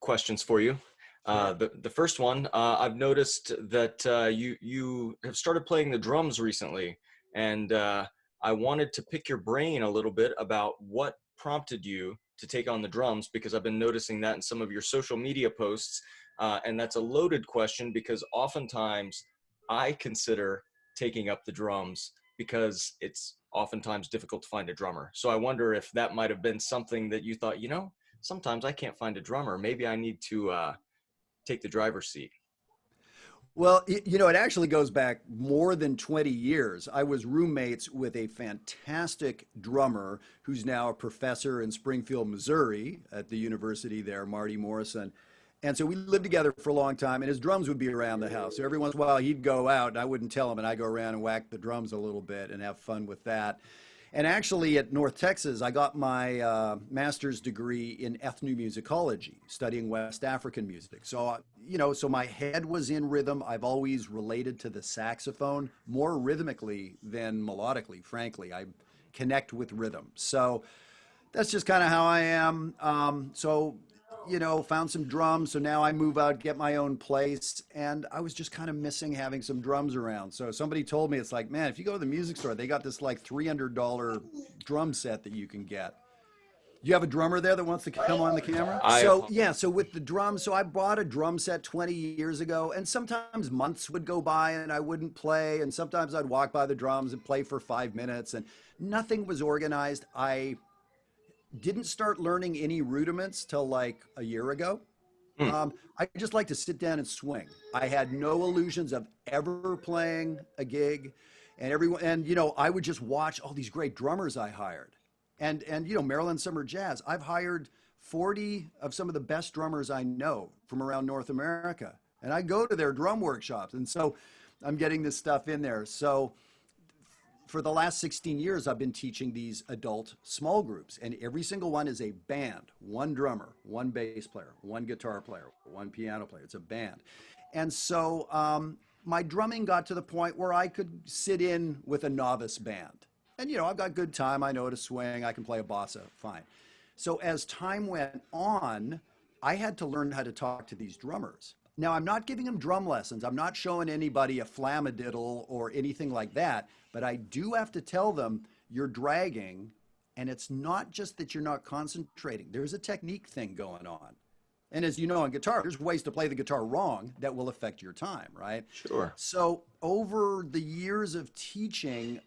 questions for you. Sure. The first one, I've noticed that you have started playing the drums recently, and I wanted to pick your brain a little bit about what prompted you to take on the drums, because I've been noticing that in some of your social media posts, and that's a loaded question because oftentimes I consider taking up the drums because it's oftentimes difficult to find a drummer. So I wonder if that might have been something that you thought, sometimes I can't find a drummer. Maybe I need to take the driver's seat. Well, it actually goes back more than 20 years. I was roommates with a fantastic drummer who's now a professor in Springfield, Missouri at the university there, Marty Morrison. And so we lived together for a long time, and his drums would be around the house. So every once in a while, he'd go out, and I wouldn't tell him, and I'd go around and whack the drums a little bit and have fun with that. And actually, at North Texas, I got my master's degree in ethnomusicology, studying West African music. So, so my head was in rhythm. I've always related to the saxophone more rhythmically than melodically, frankly. I connect with rhythm. So that's just kind of how I am. Found some drums. So now I move out, get my own place. And I was just kind of missing having some drums around. So somebody told me, it's like, man, if you go to the music store, they got this like $300 drum set that you can get. You have a drummer there that wants to come on the camera? I So with the drums, so I bought a drum set 20 years ago, and sometimes months would go by and I wouldn't play. And sometimes I'd walk by the drums and play for 5 minutes, and nothing was organized. I didn't start learning any rudiments till like a year ago. hmm, I just like to sit down and swing. I had no illusions of ever playing a gig, and everyone, and I would just watch all these great drummers I hired, and Maryland Summer Jazz. I've hired 40 of some of the best drummers I know from around North America, and I go to their drum workshops, and so I'm getting this stuff in there. So for the last 16 years, I've been teaching these adult small groups, and every single one is a band, one drummer, one bass player, one guitar player, one piano player. It's a band. And so my drumming got to the point where I could sit in with a novice band. And, I've got good time. I know how to swing. I can play a bossa, fine. So as time went on, I had to learn how to talk to these drummers. Now, I'm not giving them drum lessons. I'm not showing anybody a flamadiddle or anything like that, but I do have to tell them you're dragging, and it's not just that you're not concentrating. There's a technique thing going on. And as you know, on guitar, there's ways to play the guitar wrong that will affect your time, right? sure. So over the years of teaching,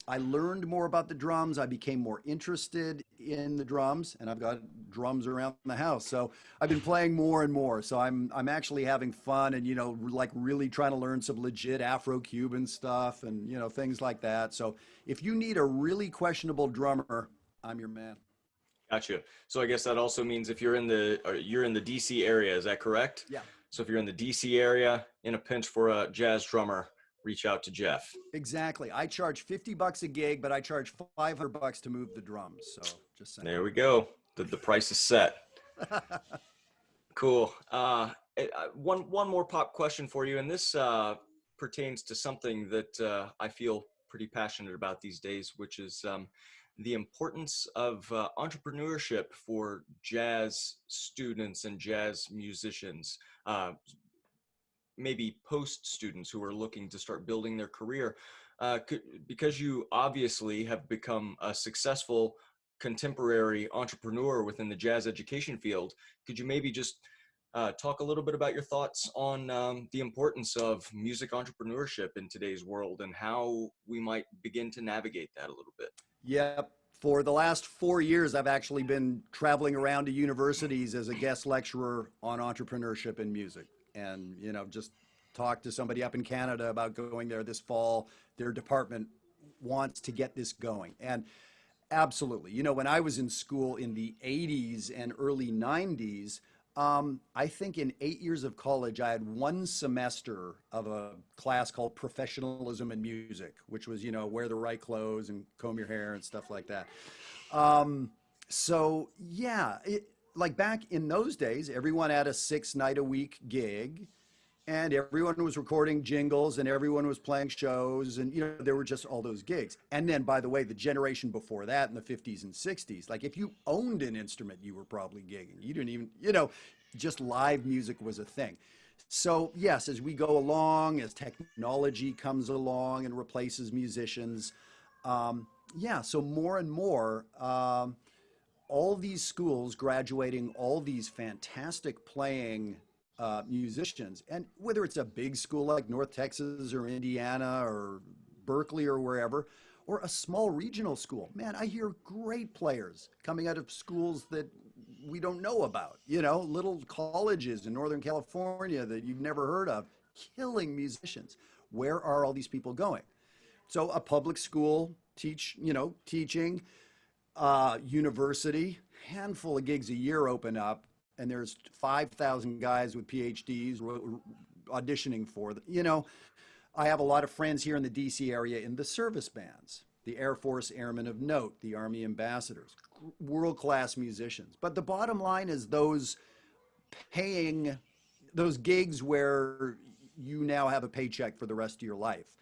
I learned more about the drums. I became more interested in the drums, and I've got drums around the house. So I've been playing more and more. So I'm actually having fun, and like really trying to learn some legit Afro-Cuban stuff, and things like that. So if you need a really questionable drummer, I'm your man. Gotcha. So I guess that also means if you're in the DC area, is that correct? Yeah. So if you're in the DC area in a pinch for a jazz drummer, reach out to Jeff. Exactly. I charge $50 a gig, but I charge $500 to move the drums. So just saying. There we go. The price is set. Cool. One more pop question for you, and this pertains to something that I feel pretty passionate about these days, which is the importance of entrepreneurship for jazz students and jazz musicians. Maybe post students who are looking to start building their career, because you obviously have become a successful contemporary entrepreneur within the jazz education field. Could you maybe just talk a little bit about your thoughts on the importance of music entrepreneurship in today's world and how we might begin to navigate that a little bit? Yep. For the last 4 years, I've actually been traveling around to universities as a guest lecturer on entrepreneurship in music. And, just talked to somebody up in Canada about going there this fall. Their department wants to get this going. And absolutely, when I was in school in the 80s and early 90s, I think in 8 years of college, I had one semester of a class called Professionalism in Music, which was, wear the right clothes and comb your hair and stuff like that. So yeah, like back in those days, everyone had a 6 night a week gig, and everyone was recording jingles, and everyone was playing shows, and there were just all those gigs. And then, by the way, the generation before that in the 50s and 60s, like if you owned an instrument, you were probably gigging. You didn't even, just live music was a thing. So yes, as we go along, as technology comes along and replaces musicians, yeah, so more and more, all these schools graduating all these fantastic playing musicians, and whether it's a big school like North Texas or Indiana or Berkeley or wherever, or a small regional school, man, I hear great players coming out of schools that we don't know about, little colleges in Northern California that you've never heard of, killing musicians. Where are all these people going? So a public school teaching, university, handful of gigs a year open up, and there's 5,000 guys with PhDs auditioning for them. I have a lot of friends here in the DC area in the service bands, the Air Force Airmen of Note, the Army Ambassadors, world-class musicians. But the bottom line is those gigs where you now have a paycheck for the rest of your life.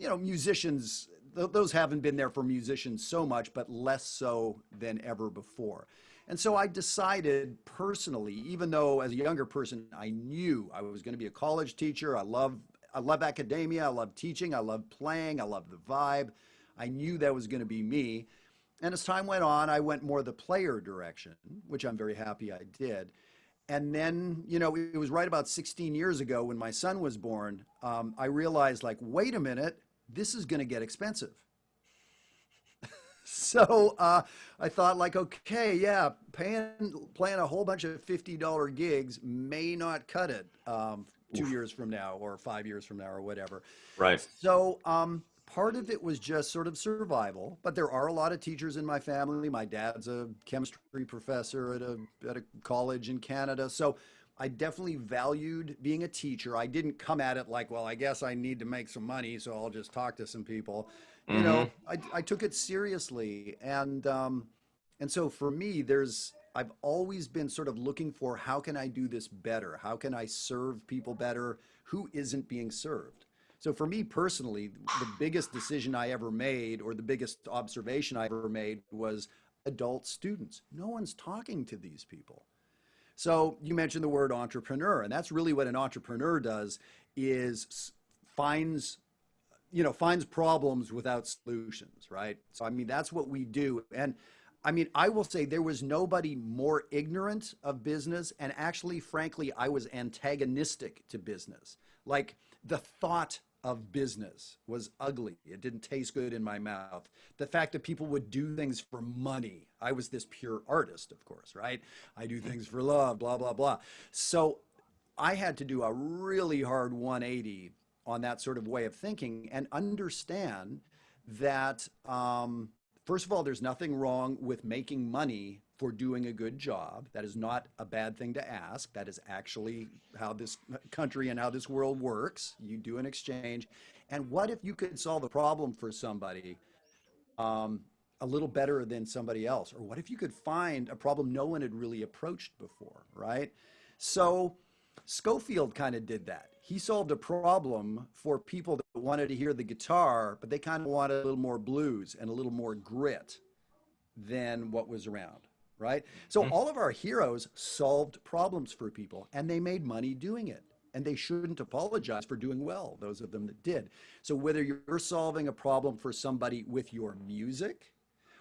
Musicians, those haven't been there for musicians so much, but less so than ever before. And so I decided personally, even though as a younger person, I knew I was going to be a college teacher. I love academia. I love teaching. I love playing. I love the vibe. I knew that was going to be me. And as time went on, I went more the player direction, which I'm very happy I did. And then, it was right about 16 years ago when my son was born, I realized, like, wait a minute, this is going to get expensive. So I thought, like, okay, yeah, playing a whole bunch of $50 gigs may not cut it 2 years from now or 5 years from now or whatever. Right. So part of it was just sort of survival, but there are a lot of teachers in my family. My dad's a chemistry professor at a college in Canada. So I definitely valued being a teacher. I didn't come at it like, well, I guess I need to make some money, so I'll just talk to some people. I took it seriously. And so for me, I've always been sort of looking for, how can I do this better? How can I serve people better? Who isn't being served? So for me personally, the biggest decision I ever made, or the biggest observation I ever made, was adult students. No one's talking to these people. So you mentioned the word entrepreneur, and that's really what an entrepreneur does, is finds problems without solutions, right? So, that's what we do. And I will say there was nobody more ignorant of business, and actually, frankly, I was antagonistic to business. Like, the thought of business was ugly. It didn't taste good in my mouth. The fact that people would do things for money. I was this pure artist, of course, right? I do things for love, blah, blah, blah. So I had to do a really hard 180 on that sort of way of thinking and understand that, first of all, there's nothing wrong with making money for doing a good job. That is not a bad thing to ask. That is actually how this country and how this world works. You do an exchange. And what if you could solve a problem for somebody a little better than somebody else? Or what if you could find a problem no one had really approached before, right? So Schofield kind of did that. He solved a problem for people that wanted to hear the guitar, but they kind of wanted a little more blues and a little more grit than what was around, right? So all of our heroes solved problems for people and they made money doing it. And they shouldn't apologize for doing well, those of them that did. So whether you're solving a problem for somebody with your music,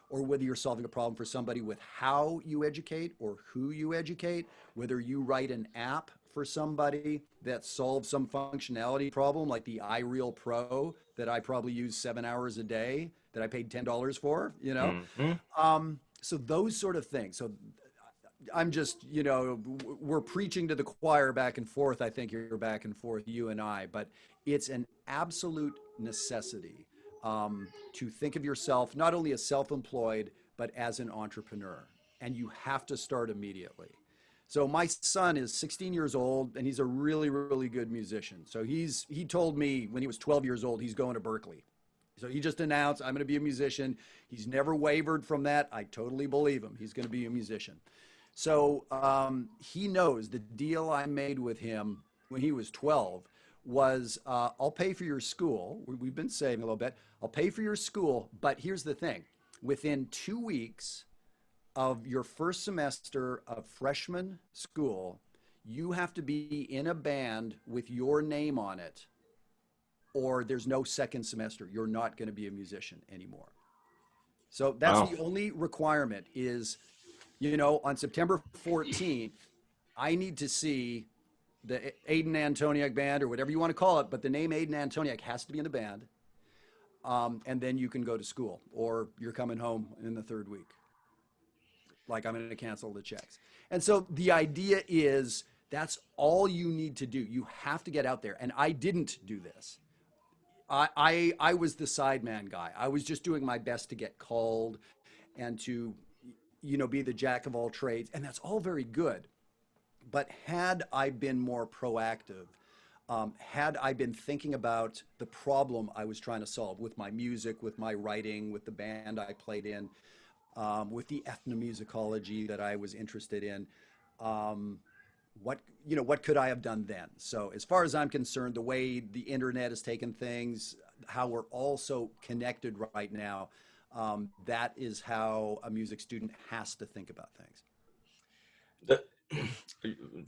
or whether you're solving a problem for somebody with how you educate or who you educate, whether you write an app for somebody that solves some functionality problem like the iReal Pro that I probably use 7 hours a day that I paid $10 for, you know? So those sort of things. So I'm just, we're preaching to the choir back and forth. I think you're back and forth, you and I, but it's an absolute necessity to think of yourself not only as self-employed, but as an entrepreneur. And you have to start immediately. So my son is 16 years old and he's a really, really good musician. So he told me when he was 12 years old, he's going to Berkeley. So he just announced, I'm going to be a musician. He's never wavered from that. I totally believe him. He's going to be a musician. So he knows the deal I made with him when he was 12 was I'll pay for your school. We've been saving a little bit. I'll pay for your school. But here's the thing. Within 2 weeks of your first semester of freshman school, you have to be in a band with your name on it, or there's no second semester. You're not going to be a musician anymore. So that's Wow. the only requirement is, on September 14th, I need to see the Antoniuk band or whatever you want to call it, but the name Antoniuk has to be in the band. And then you can go to school or you're coming home in the third week. Like I'm going to cancel the checks. And so the idea is that's all you need to do. You have to get out there. And I didn't do this. I was the sideman guy. I was just doing my best to get called and to, be the jack of all trades. And that's all very good. But had I been more proactive, had I been thinking about the problem I was trying to solve with my music, with my writing, with the band I played in, with the ethnomusicology that I was interested in, what could I have done then? So as far as I'm concerned, the way the internet has taken things, how we're all so connected right now, that is how a music student has to think about things. That,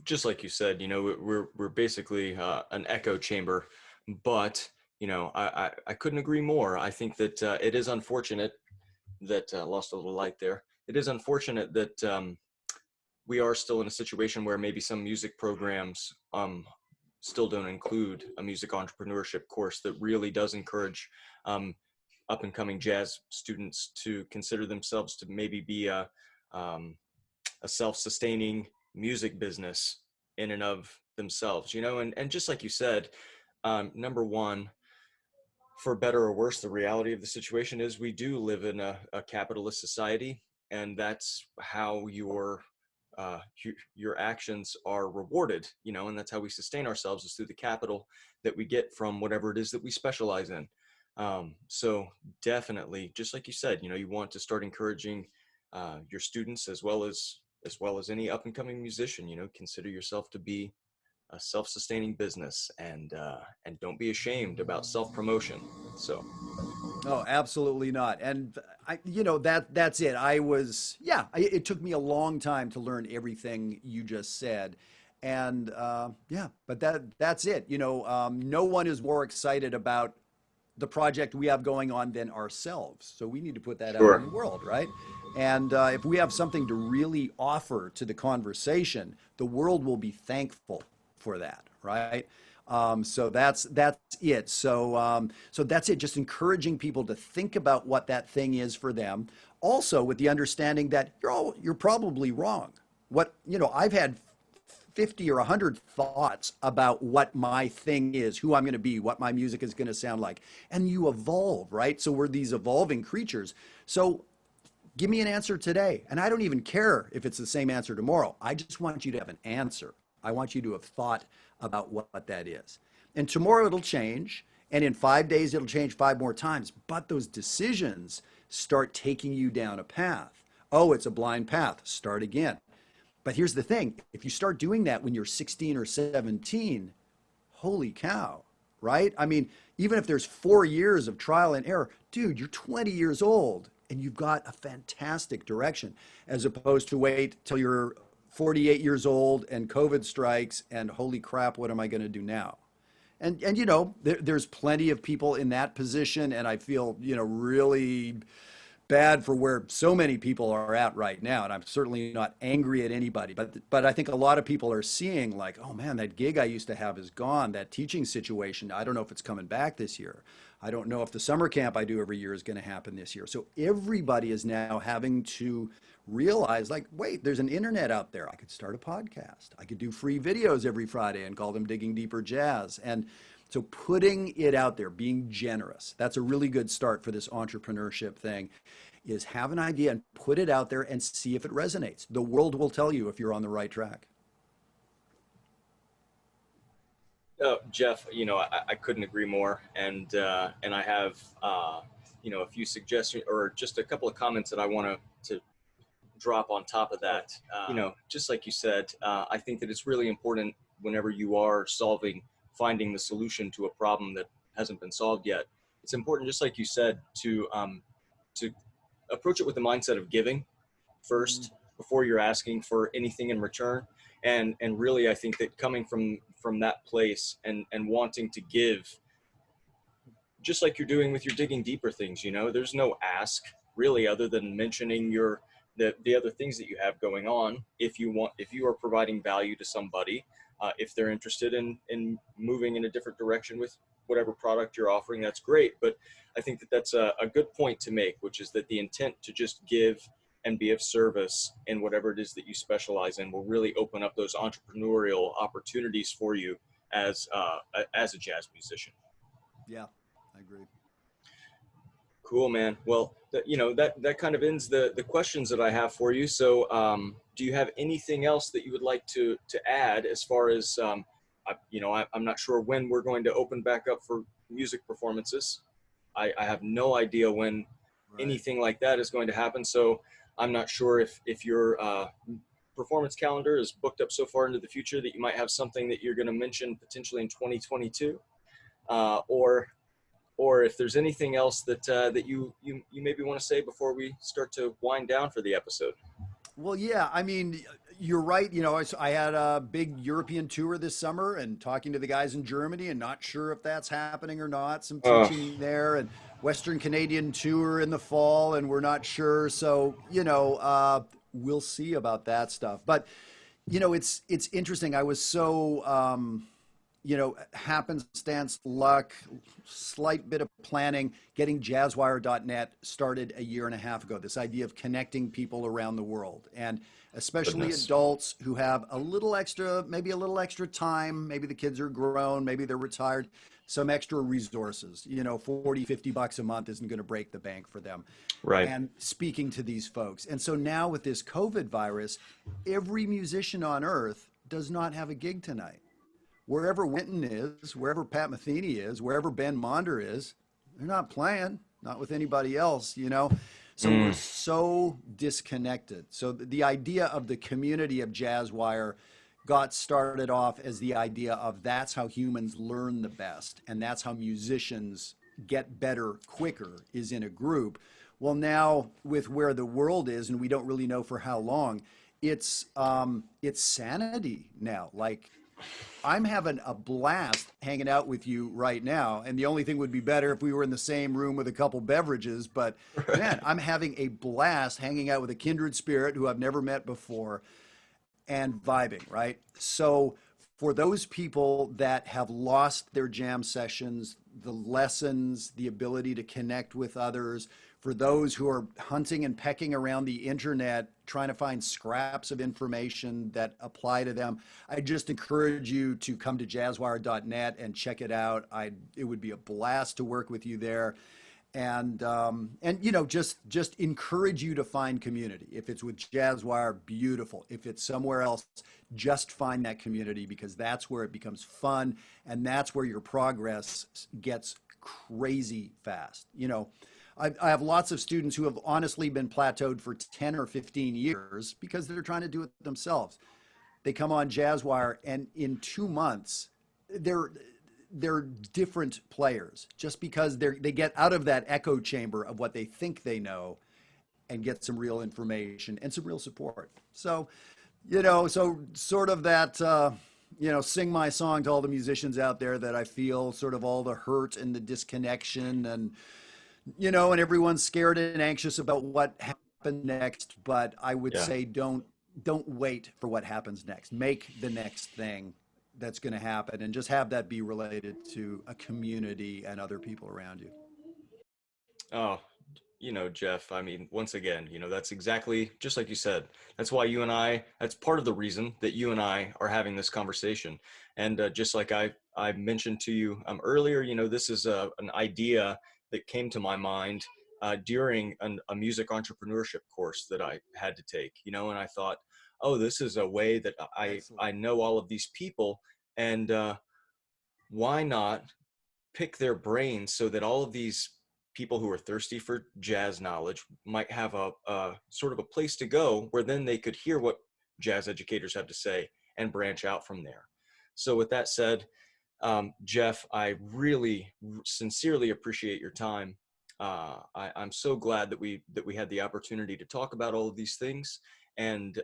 just like you said, we're basically an echo chamber, but I couldn't agree more. I think that it is unfortunate that lost a little light there. It is unfortunate that we are still in a situation where maybe some music programs still don't include a music entrepreneurship course that really does encourage up and coming jazz students to consider themselves to maybe be a self-sustaining music business in and of themselves, and just like you said, number one, for better or worse, the reality of the situation is we do live in a capitalist society, and that's how your actions are rewarded, and that's how we sustain ourselves is through the capital that we get from whatever it is that we specialize in. So definitely, just like you said, you want to start encouraging your students as well as any up and coming musician, consider yourself to be a self-sustaining business, and don't be ashamed about self-promotion. So No, absolutely not. And that's it. It took me a long time to learn everything you just said. And but that's it. No one is more excited about the project we have going on than ourselves. So we need to put that out in sure. the world, right? And if we have something to really offer to the conversation, the world will be thankful for that, right? So that's it. So that's it. Just encouraging people to think about what that thing is for them. Also, with the understanding that you're probably wrong. I've had 50 or 100 thoughts about what my thing is, who I'm going to be, what my music is going to sound like. And you evolve, right? So we're these evolving creatures. So give me an answer today. And I don't even care if it's the same answer tomorrow. I just want you to have an answer. I want you to have thought about what that is. And tomorrow it'll change. And in 5 days, it'll change 5 more times. But those decisions start taking you down a path. Oh, it's a blind path. Start again. But here's the thing. If you start doing that when you're 16 or 17, holy cow, right? I mean, even if there's 4 years of trial and error, dude, you're 20 years old and you've got a fantastic direction, as opposed to wait till you're 48 years old and COVID strikes and holy crap, what am I going to do now? And there's plenty of people in that position, and I feel, really bad for where so many people are at right now. And I'm certainly not angry at anybody, but I think a lot of people are seeing like, oh man, that gig I used to have is gone. That teaching situation, I don't know if it's coming back this year. I don't know if the summer camp I do every year is going to happen this year. So everybody is now having to realize like, wait, there's an internet out there. I could start a podcast. I could do free videos every Friday and call them Digging Deeper Jazz. And so putting it out there, being generous, that's a really good start for this entrepreneurship thing, is have an idea and put it out there and see if it resonates. The world will tell you if you're on the right track. Jeff, I couldn't agree more. And I have, a few suggestions or just a couple of comments that I want to drop on top of that. Just like you said, I think that it's really important whenever you are finding the solution to a problem that hasn't been solved yet. It's important, just like you said, to approach it with the mindset of giving first before you're asking for anything in return. And really, I think that coming from that place and wanting to give, just like you're doing with your digging deeper things, there's no ask really other than mentioning the other things that you have going on. If you are providing value to somebody, if they're interested in moving in a different direction with whatever product you're offering, that's great. But I think that that's a good point to make, which is that the intent to just give and be of service in whatever it is that you specialize in will really open up those entrepreneurial opportunities for you as a jazz musician. Yeah, I agree. Cool, man. Well, that kind of ends the questions that I have for you. So do you have anything else that you would like to add as far as, I'm not sure when we're going to open back up for music performances. I have no idea when anything like that is going to happen. So I'm not sure if your performance calendar is booked up so far into the future that you might have something that you're going to mention potentially in 2022, or if there's anything else that you maybe want to say before we start to wind down for the episode. Well, yeah, I mean, you're right. I had a big European tour this summer and talking to the guys in Germany and not sure if that's happening or not. Some teaching there, and Western Canadian tour in the fall, and we're not sure. So, we'll see about that stuff. But, it's interesting. I was so, happenstance, luck, slight bit of planning, getting jazzwire.net started a year and a half ago. This idea of connecting people around the world, and especially adults who have maybe a little extra time. Maybe the kids are grown, maybe they're retired, some extra resources, $40-50 a month isn't going to break the bank for them. Right. And speaking to these folks. And so now with this COVID virus, every musician on earth does not have a gig tonight. Wherever Winton is, wherever Pat Metheny is, wherever Ben Monder is, they're not playing, not with anybody else, So we're so disconnected. So the idea of the community of Jazzwire got started off as the idea of that's how humans learn the best, and that's how musicians get better quicker, is in a group. Well, now with where the world is, and we don't really know for how long, it's sanity now. Like, I'm having a blast hanging out with you right now. And the only thing would be better if we were in the same room with a couple beverages. But man, I'm having a blast hanging out with a kindred spirit who I've never met before and vibing, right? So For those people that have lost their jam sessions, the lessons, the ability to connect with others, for those who are hunting and pecking around the internet, trying to find scraps of information that apply to them, I just encourage you to come to jazzwire.net and check it out. It would be a blast to work with you there. And you know, just encourage you to find community. If it's with Jazzwire, beautiful. If it's somewhere else, just find that community, because that's where it becomes fun, and that's where your progress gets crazy fast. You know, I have lots of students who have honestly been plateaued for 10 or 15 years because they're trying to do it themselves. They come on Jazzwire, and in 2 months, they're different players, just because they get out of that echo chamber of what they think they know and get some real information and some real support. So, you know, so sort of that, you know, sing my song to all the musicians out there, that I feel sort of all the hurt and the disconnection, and, you know, and everyone's scared and anxious about what happened next. But I would say don't wait for what happens next. Make the next thing that's going to happen, and just have that be related to a community and other people around you. Oh, you know, Jeff, I mean, once again, you know, that's exactly just like you said. That's why you and I, that's part of the reason that you and I are having this conversation. And just like I mentioned to you earlier, you know, this is an idea that came to my mind during a music entrepreneurship course that I had to take, you know, and I thought, oh, this is a way that I know all of these people, and why not pick their brains so that all of these people who are thirsty for jazz knowledge might have a sort of a place to go where then they could hear what jazz educators have to say and branch out from there. So with that said, Jeff, I really sincerely appreciate your time. I'm so glad that we had the opportunity to talk about all of these things. And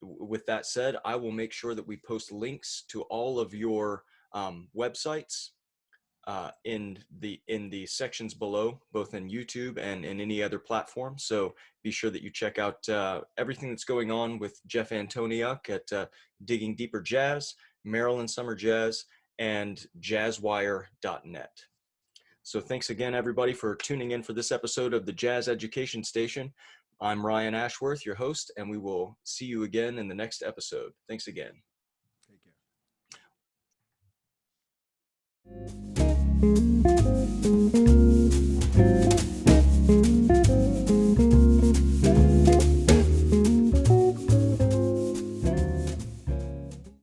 with that said, I will make sure that we post links to all of your websites in the sections below, both in YouTube and in any other platform. So be sure that you check out everything that's going on with Jeff Antioniuk at Digging Deeper Jazz, Maryland Summer Jazz, and jazzwire.net. So thanks again, everybody, for tuning in for this episode of the Jazz Education Station. I'm Ryan Ashworth, your host, and we will see you again in the next episode. Thanks again. Take care.